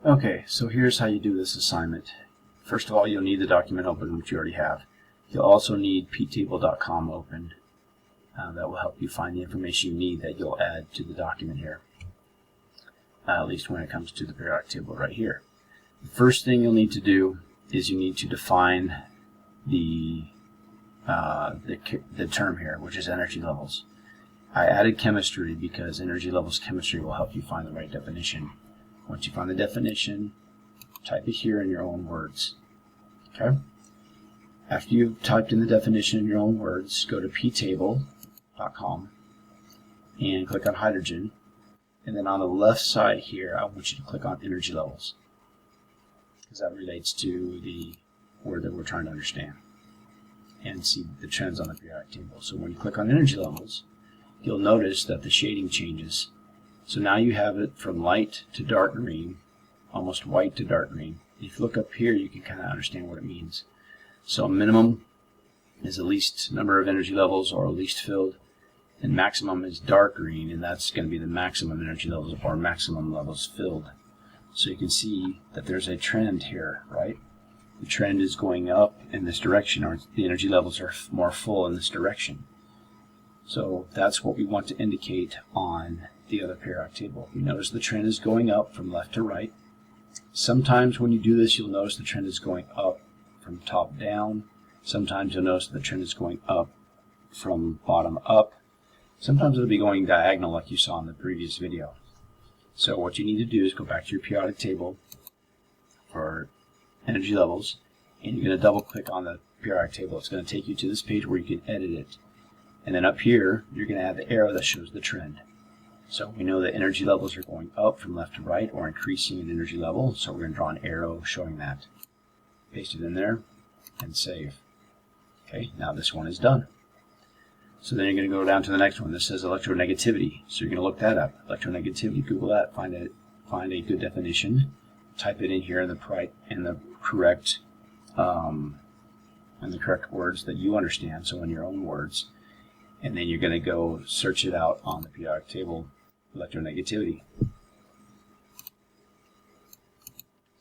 Okay, so here's how you do this assignment. First of all, you'll need the document open, which you already have. You'll also need ptable.com open. That will help you find the information you need that you'll add to the document here, at least when it comes to the periodic table right here. The first thing you'll need to do is you need to define the term here, which is energy levels. I added chemistry because energy levels chemistry will help you find the right definition. Once you find the definition, type it here in your own words. Okay? After you've typed in the definition in your own words, go to ptable.com and click on hydrogen. And then on the left side here, I want you to click on energy levels, because that relates to the word that we're trying to understand and see the trends on the periodic table. So when you click on energy levels, you'll notice that the shading changes. So now you have it from light to dark green, almost white to dark green. If you look up here, you can kind of understand what it means. So minimum is the least number of energy levels or least filled, and maximum is dark green, and that's going to be the maximum energy levels or maximum levels filled. So you can see that there's a trend here, right? The trend is going up in this direction, or the energy levels are more full in this direction. So that's what we want to indicate on the other periodic table. You notice the trend is going up from left to right. Sometimes when you do this, you'll notice the trend is going up from top down. Sometimes you'll notice the trend is going up from bottom up. Sometimes it'll be going diagonal like you saw in the previous video. So what you need to do is go back to your periodic table for energy levels, and you're going to double click on the periodic table. It's going to take you to this page where you can edit it. And then up here, you're going to add the arrow that shows the trend. So we know that energy levels are going up from left to right, or increasing in energy level, so we're going to draw an arrow showing that. Paste it in there and save. Okay, now this one is done. So then you're going to go down to the next one. This says electronegativity. So you're going to look that up. Electronegativity, Google that, find a good definition, type it in here in the correct words that you understand, so in your own words. And then you're going to go search it out on the periodic table, electronegativity.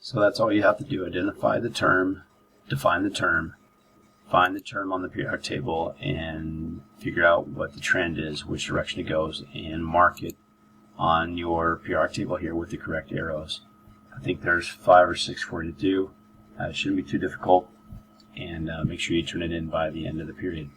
So that's all you have to do. Identify the term, define the term, find the term on the periodic table, and figure out what the trend is, which direction it goes, and mark it on your periodic table here with the correct arrows. I think there's 5 or 6 for you to do. It shouldn't be too difficult, and make sure you turn it in by the end of the period.